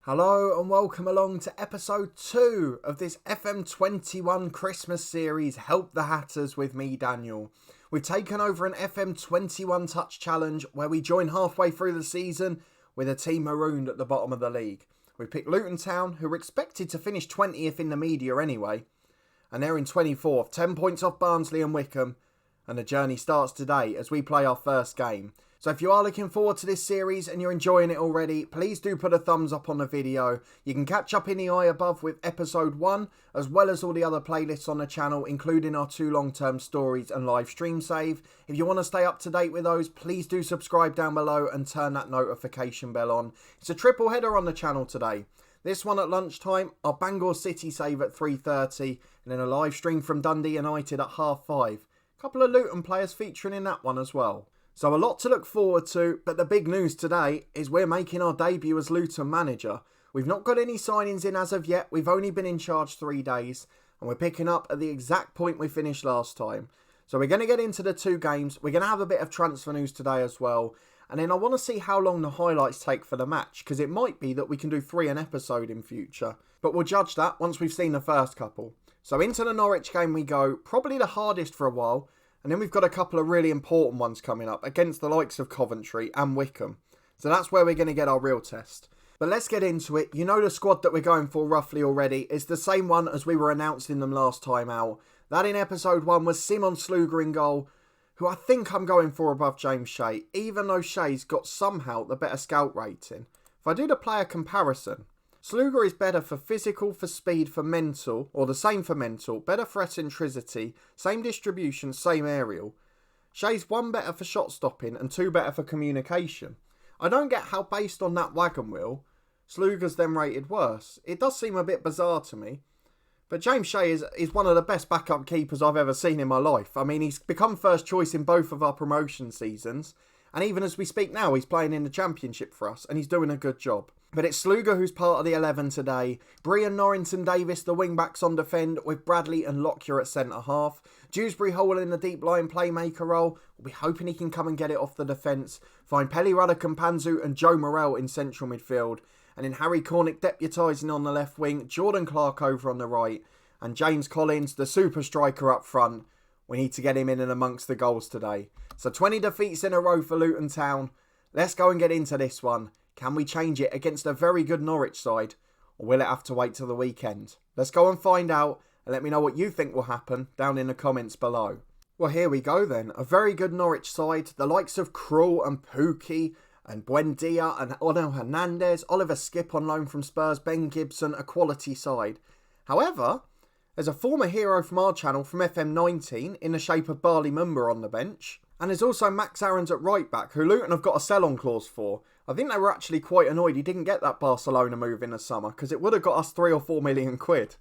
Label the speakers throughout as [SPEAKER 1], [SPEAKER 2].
[SPEAKER 1] Hello and welcome along to episode 2 of this FM21 Christmas series, Help the Hatters with me, Daniel. We've taken over an FM21 Touch challenge where we join halfway through the season with a team marooned at the bottom of the league. We picked Luton Town, who were expected to finish 20th in the media anyway, and they're in 24th, 10 points off Barnsley and Wickham, and the journey starts today as we play our first game. So if you are looking forward to this series and you're enjoying it already, please do put a thumbs up on the video. You can catch up in the eye above with episode 1, as well as all the other playlists on the channel, including our 2 long-term stories and live stream save. If you want to stay up to date with those, please do subscribe down below and turn that notification bell on. It's a triple header on the channel today. This one at lunchtime, our Bangor City save at 3:30, and then a live stream from Dundee United at 5:30. A couple of Luton players featuring in that one as well. So a lot to look forward to, but the big news today is we're making our debut as Luton manager. We've not got any signings in as of yet, we've only been in charge 3 days, and we're picking up at the exact point we finished last time. So we're going to get into the 2 games, we're going to have a bit of transfer news today as well, and then I want to see how long the highlights take for the match, because it might be that we can do 3 an episode in future. But we'll judge that once we've seen the first couple. So into the Norwich game we go, probably the hardest for a while. And then we've got a couple of really important ones coming up against the likes of Coventry and Wickham. So that's where we're going to get our real test. But let's get into it. You know the squad that we're going for roughly already. It's the same one as we were announcing them last time out. That in episode 1 was Simon Sluga in goal, who I think I'm going for above James Shea, even though Shea's got somehow the better scout rating. If I do the player comparison, Sluga is better for physical, for speed, for mental, or the same for mental, better for eccentricity, same distribution, same aerial. Shea's 1 better for shot stopping and 2 better for communication. I don't get how based on that wagon wheel, Sluga's then rated worse. It does seem a bit bizarre to me. But James Shea is one of the best backup keepers I've ever seen in my life. I mean, he's become first choice in both of our promotion seasons. And even as we speak now, he's playing in the Championship for us, and he's doing a good job. But it's Sluga who's part of the 11 today. Bree and Norrington Davis, the wing-backs on defend, with Bradley and Lockyer at centre-half. Dewsbury Hall in the deep-line playmaker role. We'll be hoping he can come and get it off the defence. Find Pelly Rudder-Kampanzu and Joe Morrell in central midfield. And then Harry Cornick deputising on the left wing. Jordan Clark over on the right. And James Collins, the super striker up front. We need to get him in and amongst the goals today. So 20 defeats in a row for Luton Town. Let's go and get into this one. Can we change it against a very good Norwich side? Or will it have to wait till the weekend? Let's go and find out. And let me know what you think will happen down in the comments below. Well, here we go then. A very good Norwich side. The likes of Krul and Pookie and Buendia and Ono Hernandez. Oliver Skip on loan from Spurs. Ben Gibson, a quality side. However, there's a former hero from our channel from FM19 in the shape of Barley Mumba on the bench. And there's also Max Aarons at right back, who Luton have got a sell-on clause for. I think they were actually quite annoyed he didn't get that Barcelona move in the summer, because it would have got us 3 or 4 million quid.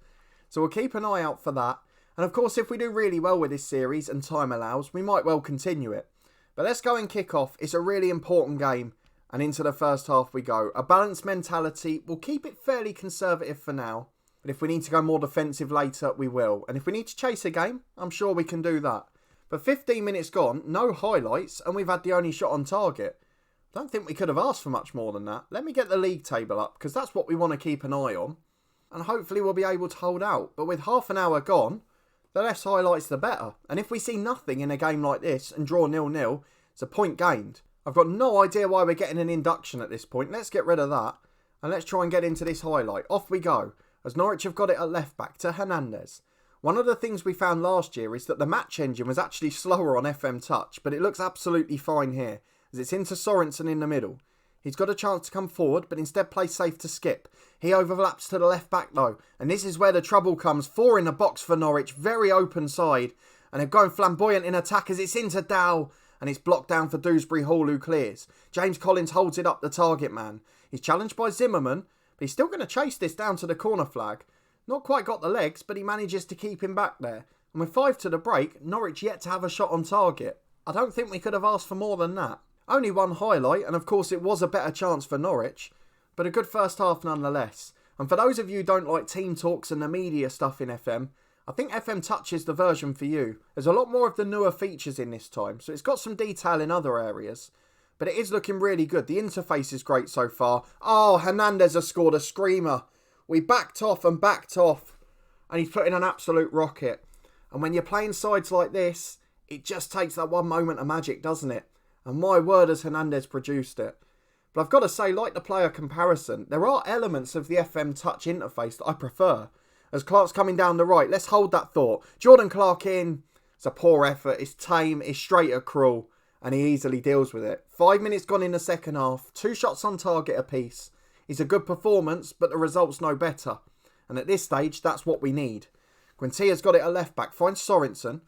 [SPEAKER 1] So we'll keep an eye out for that. And of course, if we do really well with this series and time allows, we might well continue it. But let's go and kick off. It's a really important game. And into the first half we go. A balanced mentality. We'll keep it fairly conservative for now. But if we need to go more defensive later, we will. And if we need to chase a game, I'm sure we can do that. But 15 minutes gone, no highlights, and we've had the only shot on target. Don't think we could have asked for much more than that. Let me get the league table up, because that's what we want to keep an eye on. And hopefully we'll be able to hold out. But with half an hour gone, the less highlights the better. And if we see nothing in a game like this and draw 0-0, it's a point gained. I've got no idea why we're getting an induction at this point. Let's get rid of that. And let's try and get into this highlight. Off we go. As Norwich have got it at left back to Hernandez. One of the things we found last year is that the match engine was actually slower on FM Touch, but it looks absolutely fine here, as it's into Sorensen in the middle. He's got a chance to come forward, but instead plays safe to Skip. He overlaps to the left back though, and this is where the trouble comes. 4 in the box for Norwich, very open side, and they're going flamboyant in attack as it's into Dow, and it's blocked down for Dewsbury Hall, who clears. James Collins holds it up, the target man. He's challenged by Zimmerman, but he's still going to chase this down to the corner flag. Not quite got the legs, but he manages to keep him back there. And with 5 to the break, Norwich yet to have a shot on target. I don't think we could have asked for more than that. Only one highlight, and of course it was a better chance for Norwich, but a good first half nonetheless. And for those of you who don't like team talks and the media stuff in FM, I think FM Touch is the version for you. There's a lot more of the newer features in this time, so it's got some detail in other areas. But it is looking really good. The interface is great so far. Oh, Hernandez has scored a screamer. We backed off, and he's put in an absolute rocket. And when you're playing sides like this, it just takes that one moment of magic, doesn't it? And my word, has Hernandez produced it. But I've got to say, like the player comparison, there are elements of the FM Touch interface that I prefer. As Clark's coming down the right, let's hold that thought. Jordan Clark in. It's a poor effort. It's tame. It's straight at cruel. And he easily deals with it. 5 minutes gone in the second half. 2 shots on target apiece. It's a good performance, but the result's no better. And at this stage, that's what we need. Quintilla's got it at left back. Finds Sorensen.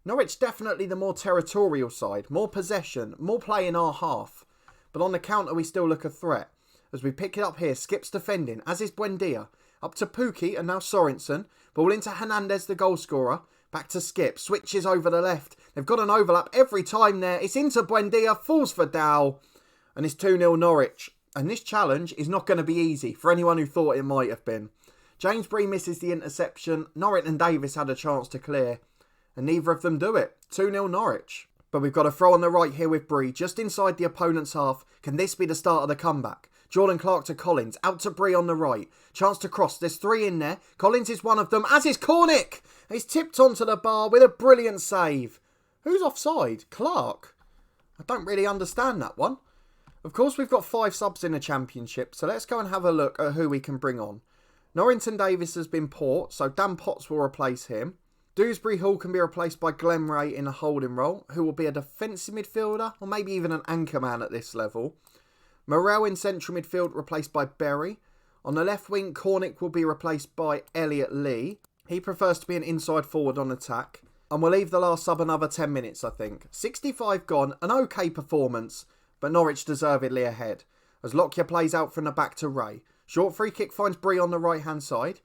[SPEAKER 1] Norwich definitely the more territorial side. More possession. More play in our half. But on the counter, we still look a threat. As we pick it up here, Skip's defending, as is Buendia. Up to Pukki and now Sorensen. Ball into Hernandez, the goal scorer. Back to Skip. Switches over the left. They've got an overlap every time there. It's into Buendia. Falls for Dow. And it's 2-0 Norwich. And this challenge is not going to be easy for anyone who thought it might have been. James Bree misses the interception. Norrit and Davis had a chance to clear. And neither of them do it. 2-0 Norwich. But we've got a throw on the right here with Bree. Just inside the opponent's half. Can this be the start of the comeback? Jordan Clark to Collins. Out to Bree on the right. Chance to cross. There's 3 in there. Collins is one of them. As is Cornick. He's tipped onto the bar with a brilliant save. Who's offside? Clark? I don't really understand that one. Of course, we've got 5 subs in the Championship. So let's go and have a look at who we can bring on. Norrington Davis has been poor. So Dan Potts will replace him. Dewsbury Hall can be replaced by Glenn Ray in a holding role, who will be a defensive midfielder, or maybe even an anchor man at this level. Morel in central midfield replaced by Berry. On the left wing, Cornick will be replaced by Elliot Lee. He prefers to be an inside forward on attack. And we'll leave the last sub another 10 minutes, I think. 65 gone, an okay performance, but Norwich deservedly ahead. As Lockyer plays out from the back to Ray. Short free kick finds Bree on the right hand side.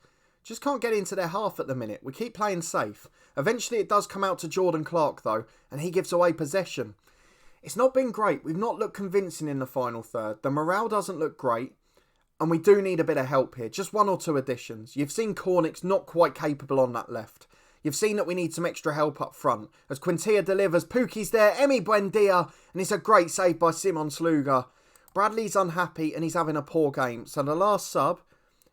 [SPEAKER 1] Just can't get into their half at the minute. We keep playing safe. Eventually it does come out to Jordan Clark though, and he gives away possession. It's not been great. We've not looked convincing in the final third. The morale doesn't look great, and we do need a bit of help here. Just 1 or 2 additions. You've seen Cornick's not quite capable on that left. You've seen that we need some extra help up front. As Quintilla delivers, Pukki's there, Emi Buendia, and it's a great save by Simon Sluga. Bradley's unhappy and he's having a poor game. So the last sub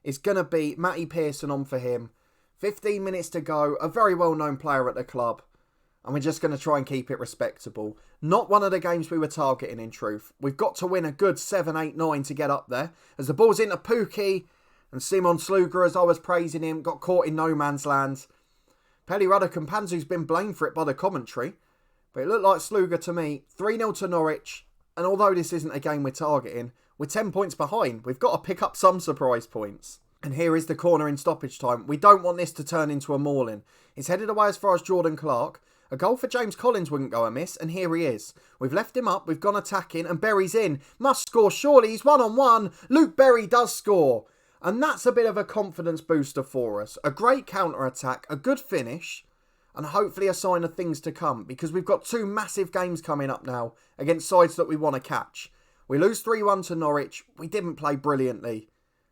[SPEAKER 1] is going to be Matty Pearson on for him. 15 minutes to go. A very well-known player at the club. And we're just going to try and keep it respectable. Not one of the games we were targeting, in truth. We've got to win a good 7, 8, 9 to get up there. As the ball's into Pukki. And Simon Sluga, as I was praising him, got caught in no man's land. Peli Radokampanzu's been blamed for it by the commentary. But it looked like Sluga to me. 3-0 to Norwich. And although this isn't a game we're targeting, we're 10 points behind. We've got to pick up some surprise points. And here is the corner in stoppage time. We don't want this to turn into a mauling. It's headed away as far as Jordan Clark. A goal for James Collins wouldn't go amiss, and here he is. We've left him up, we've gone attacking, and Berry's in. Must score, surely, he's 1-on-1. Luke Berry does score. And that's a bit of a confidence booster for us. A great counter-attack, a good finish, and hopefully a sign of things to come, because we've got 2 massive games coming up now against sides that we want to catch. We lose 3-1 to Norwich. We didn't play brilliantly,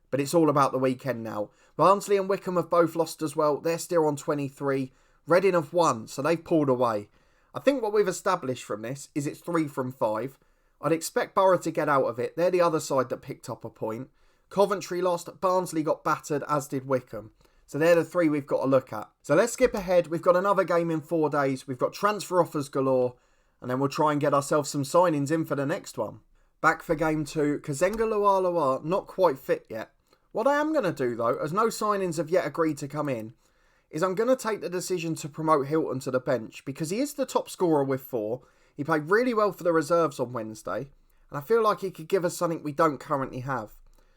[SPEAKER 1] but it's all about the weekend now. Barnsley and Wickham have both lost as well. They're still on 23. Reading have won, so they've pulled away. I think what we've established from this is it's 3 from 5. I'd expect Borough to get out of it. They're the other side that picked up a point. Coventry lost. Barnsley got battered, as did Wickham. So they're the 3 we've got to look at. So let's skip ahead. We've got another game in 4 days. We've got transfer offers galore. And then we'll try and get ourselves some signings in for the next one. Back for game 2. Kazenga Lualua not quite fit yet. What I am going to do though, as no signings have yet agreed to come in, is I'm going to take the decision to promote Hilton to the bench because he is the top scorer with 4. He played really well for the reserves on Wednesday. And I feel like he could give us something we don't currently have.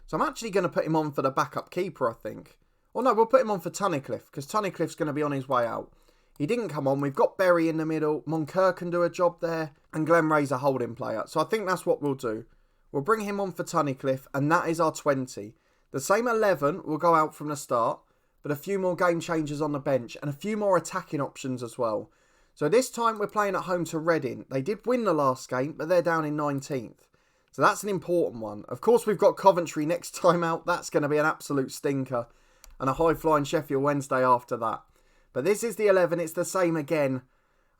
[SPEAKER 1] So I'm actually going to put him on for the backup keeper, I think. Or no, we'll put him on for Tunnicliffe because Tunnicliffe's going to be on his way out. He didn't come on. We've got Berry in the middle. Moncur can do a job there. And Glenn Ray's a holding player. So I think that's what we'll do. We'll bring him on for Tunnicliffe. And that is our 20. The same 11 will go out from the start. But a few more game changers on the bench. And a few more attacking options as well. So this time we're playing at home to Reading. They did win the last game. But they're down in 19th. So that's an important one. Of course we've got Coventry next time out. That's going to be an absolute stinker. And a high-flying Sheffield Wednesday after that. But this is the 11. It's the same again.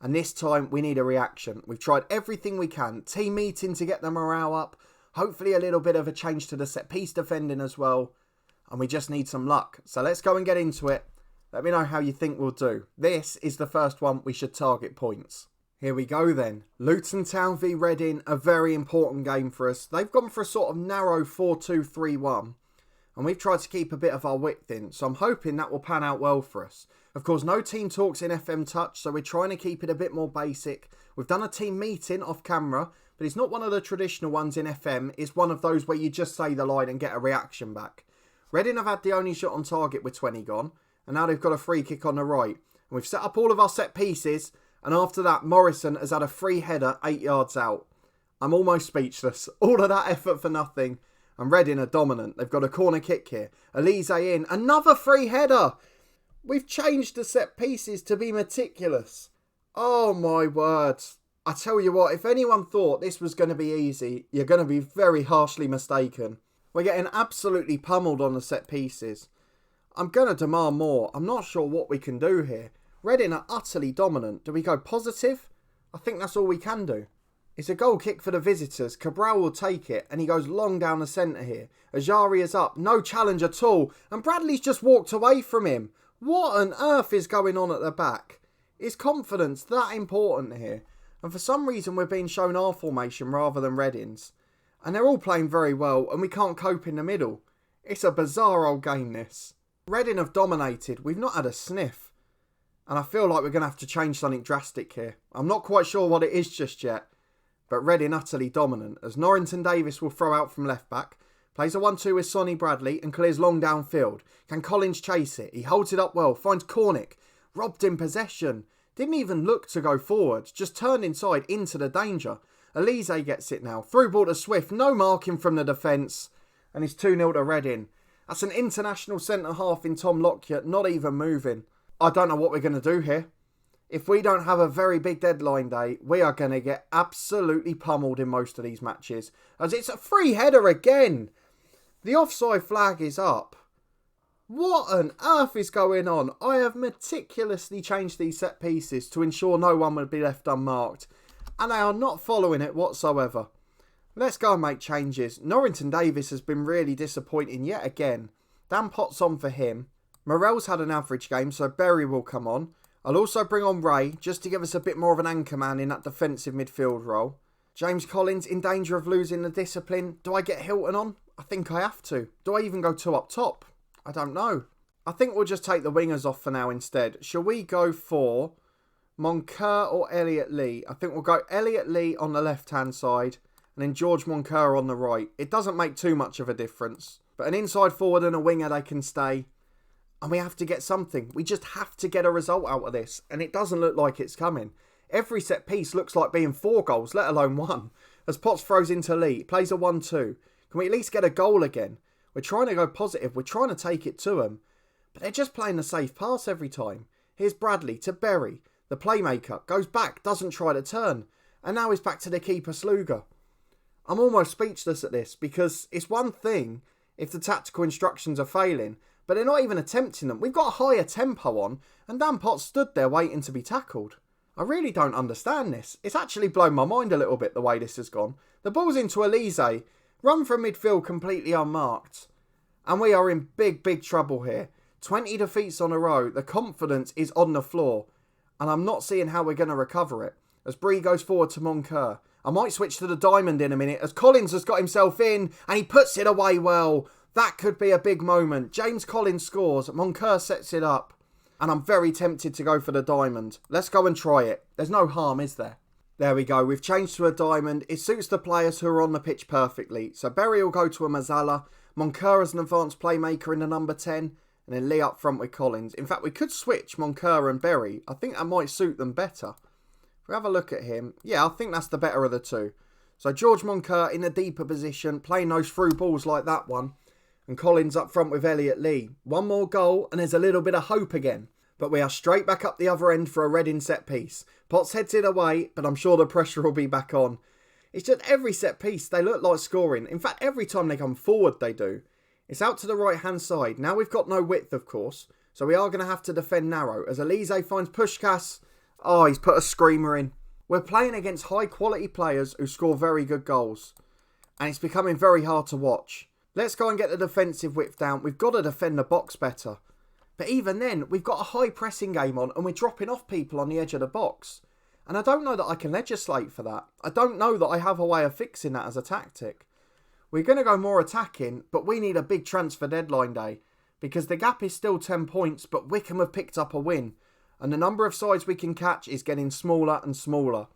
[SPEAKER 1] And this time we need a reaction. We've tried everything we can. Team meeting to get the morale up. Hopefully a little bit of a change to the set piece defending as well. And we just need some luck. So let's go and get into it. Let me know how you think we'll do. This is the first one we should target points. Here we go then. Luton Town v Reading, a very important game for us. They've gone for a sort of narrow 4-2-3-1. And we've tried to keep a bit of our width in. So I'm hoping that will pan out well for us. Of course, no team talks in FM Touch, so we're trying to keep it a bit more basic. We've done a team meeting off camera, but it's not one of the traditional ones in FM. It's one of those where you just say the line and get a reaction back. Reading have had the only shot on target with 20 gone, and now they've got a free kick on the right. And we've set up all of our set pieces, and after that, Morrison has had a free header 8 yards out. I'm almost speechless. All of that effort for nothing. And Reading are dominant. They've got a corner kick here. Elise in. Another free header. We've changed the set pieces to be meticulous. Oh my word. I tell you what, if anyone thought this was going to be easy, you're going to be very harshly mistaken. We're getting absolutely pummeled on the set pieces. I'm going to demand more. I'm not sure what we can do here. Reading are utterly dominant. Do we go positive? I think that's all we can do. It's a goal kick for the visitors. Cabral will take it and he goes long down the centre here. Ajari is up. No challenge at all. And Bradley's just walked away from him. What on earth is going on at the back? Is confidence that important here? And for some reason we're being shown our formation rather than Reading's. And they're all playing very well and we can't cope in the middle. It's a bizarre old game this. Reading have dominated. We've not had a sniff. And I feel like we're going to have to change something drastic here. I'm not quite sure what it is just yet. But Reading utterly dominant as Norrington Davis will throw out from left back. Plays a 1-2 with Sonny Bradley and clears long downfield. Can Collins chase it? He holds it up well. Finds Cornick. Robbed in possession. Didn't even look to go forward. Just turned inside into the danger. Elise gets it now. Through ball to Swift. No marking from the defence. And it's 2-0 to Reading. That's an international centre-half in Tom Lockyer. Not even moving. I don't know what we're going to do here. If we don't have a very big deadline day, we are going to get absolutely pummeled in most of these matches. As it's a free header again. The offside flag is up. What on earth is going on? I have meticulously changed these set pieces to ensure no one would be left unmarked. And they are not following it whatsoever. Let's go and make changes. Norrington Davis has been really disappointing yet again. Dan Potts on for him. Morell's had an average game, so Berry will come on. I'll also bring on Ray, just to give us a bit more of an anchor man in that defensive midfield role. James Collins in danger of losing the discipline. Do I get Hilton on? I think I have to. Do I even go 2 up top? I don't know. I think we'll just take the wingers off for now instead. Shall we go for Moncur or Elliot Lee? I think we'll go Elliot Lee on the left-hand side and then George Moncur on the right. It doesn't make too much of a difference. But an inside forward and a winger, they can stay. And we have to get something. We just have to get a result out of this. And it doesn't look like it's coming. Every set piece looks like being 4 goals, let alone 1. As Potts throws into Lee, plays a 1-2. Can we at least get a goal again? We're trying to go positive. We're trying to take it to them. But they're just playing the safe pass every time. Here's Bradley to Berry. The playmaker goes back, doesn't try to turn. And now he's back to the keeper Sluga. I'm almost speechless at this because it's one thing if the tactical instructions are failing, but they're not even attempting them. We've got a higher tempo on, and Dan Potts stood there waiting to be tackled. I really don't understand this. It's actually blown my mind a little bit the way this has gone. The ball's into Elise, run from midfield completely unmarked. And we are in big, big trouble here. 20 defeats on a row. The confidence is on the floor. And I'm not seeing how we're going to recover it. As Bree goes forward to Moncur. I might switch to the diamond in a minute as Collins has got himself in and he puts it away well. That could be a big moment. James Collins scores. Moncur sets it up. And I'm very tempted to go for the diamond. Let's go and try it. There's no harm, is there? There we go. We've changed to a diamond. It suits the players who are on the pitch perfectly. So Berry will go to a Mazzala. Moncur as an advanced playmaker in the number 10. And then Lee up front with Collins. In fact, we could switch Moncur and Berry. I think that might suit them better. If we have a look at him. Yeah, I think that's the better of the two. So George Moncur in a deeper position. Playing those through balls like that one. And Collins up front with Elliot Lee. One more goal and there's a little bit of hope again. But we are straight back up the other end for a Reading set piece. Potts heads it away, but I'm sure the pressure will be back on. It's just every set piece, they look like scoring. In fact, every time they come forward, they do. It's out to the right-hand side. Now we've got no width, of course. So we are going to have to defend narrow. As Elise finds Pushkas. Oh, he's put a screamer in. We're playing against high quality players who score very good goals. And it's becoming very hard to watch. Let's go and get the defensive width down. We've got to defend the box better. But even then, we've got a high pressing game on and we're dropping off people on the edge of the box. And I don't know that I can legislate for that. I don't know that I have a way of fixing that as a tactic. We're going to go more attacking, but we need a big transfer deadline day. Because the gap is still 10 points, but Wickham have picked up a win. And the number of sides we can catch is getting smaller and smaller.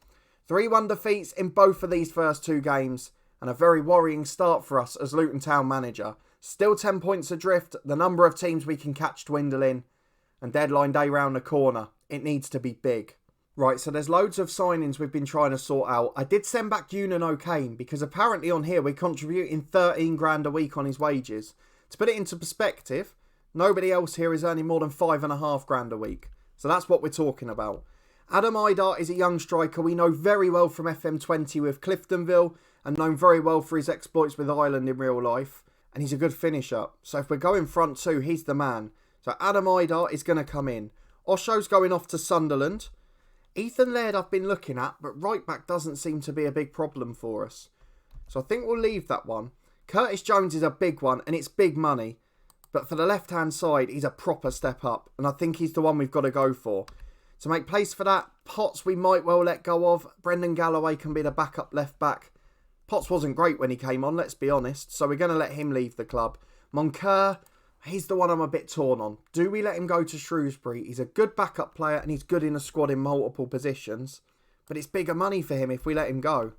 [SPEAKER 1] 3-1 defeats in both of these first two games. And a very worrying start for us as Luton Town manager. Still 10 points adrift, the number of teams we can catch dwindling, and deadline day round the corner. It needs to be big. Right, so there's loads of signings we've been trying to sort out. I did send back Ewan O'Kane because apparently on here we're contributing 13 grand a week on his wages. To put it into perspective, nobody else here is earning more than 5.5 grand a week. So that's what we're talking about. Adam Idart is a young striker we know very well from FM20 with Cliftonville, and known very well for his exploits with Ireland in real life. And he's a good finisher. So if we're going front two, he's the man. So Adam Idart is going to come in. Osho's going off to Sunderland. Ethan Laird I've been looking at, but right back doesn't seem to be a big problem for us. So I think we'll leave that one. Curtis Jones is a big one, and it's big money. But for the left-hand side, he's a proper step up. And I think he's the one we've got to go for. To make place for that, Potts we might well let go of. Brendan Galloway can be the backup left back. Potts wasn't great when he came on, let's be honest, so we're going to let him leave the club. Moncur, he's the one I'm a bit torn on. Do we let him go to Shrewsbury? He's a good backup player and he's good in a squad in multiple positions. But it's bigger money for him if we let him go.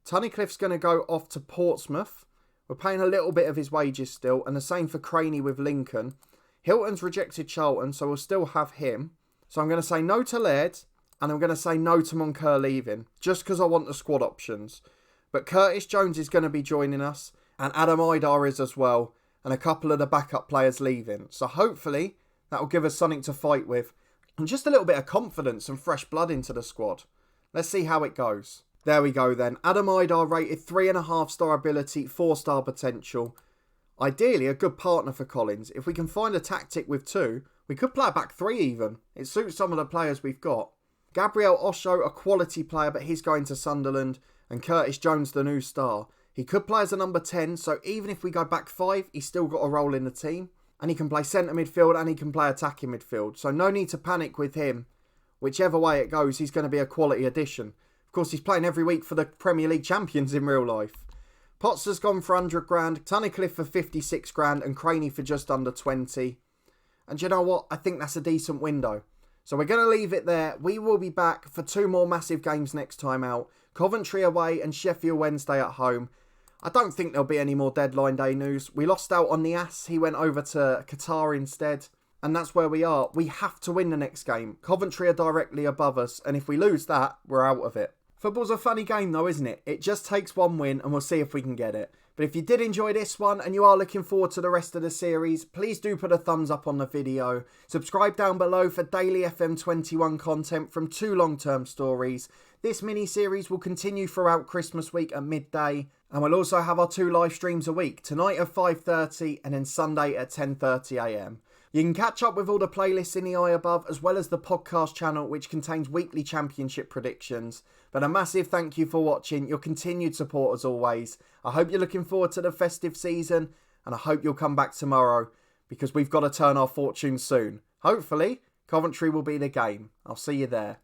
[SPEAKER 1] Tunnicliffe's going to go off to Portsmouth. We're paying a little bit of his wages still, and the same for Craney with Lincoln. Hilton's rejected Charlton, so we'll still have him. So I'm going to say no to Laird, and I'm going to say no to Moncur leaving, just because I want the squad options. But Curtis Jones is going to be joining us, and Adam Idar is as well, and a couple of the backup players leaving. So hopefully that will give us something to fight with, and just a little bit of confidence and fresh blood into the squad. Let's see how it goes. There we go then. Adam Idar rated 3.5 star ability, 4 star potential. Ideally a good partner for Collins. If we can find a tactic with 2, we could play a back 3 even. It suits some of the players we've got. Gabriel Osho, a quality player, but he's going to Sunderland. And Curtis Jones, the new star. He could play as a number 10, so even if we go back 5, he's still got a role in the team. And he can play centre midfield and he can play attacking midfield. So no need to panic with him. Whichever way it goes, he's going to be a quality addition. Of course, he's playing every week for the Premier League champions in real life. Potts has gone for 100 grand, Tunnicliffe for 56 grand and Craney for just under 20. And you know what? I think that's a decent window. So we're going to leave it there. We will be back for 2 more massive games next time out. Coventry away and Sheffield Wednesday at home. I don't think there'll be any more deadline day news. We lost out on the Ass. He went over to Qatar instead. And that's where we are. We have to win the next game. Coventry are directly above us. And if we lose that, we're out of it. Football's a funny game though, isn't it? It just takes one win and we'll see if we can get it. But if you did enjoy this one and you are looking forward to the rest of the series, please do put a thumbs up on the video. Subscribe down below for daily FM21 content from 2 long-term stories. This mini-series will continue throughout Christmas week at midday. And we'll also have our 2 live streams a week. Tonight at 5:30 and then Sunday at 10:30 AM. You can catch up with all the playlists in the eye above, as well as the podcast channel, which contains weekly championship predictions. But a massive thank you for watching, your continued support as always. I hope you're looking forward to the festive season, and I hope you'll come back tomorrow, because we've got to turn our fortunes soon. Hopefully, Coventry will be the game. I'll see you there.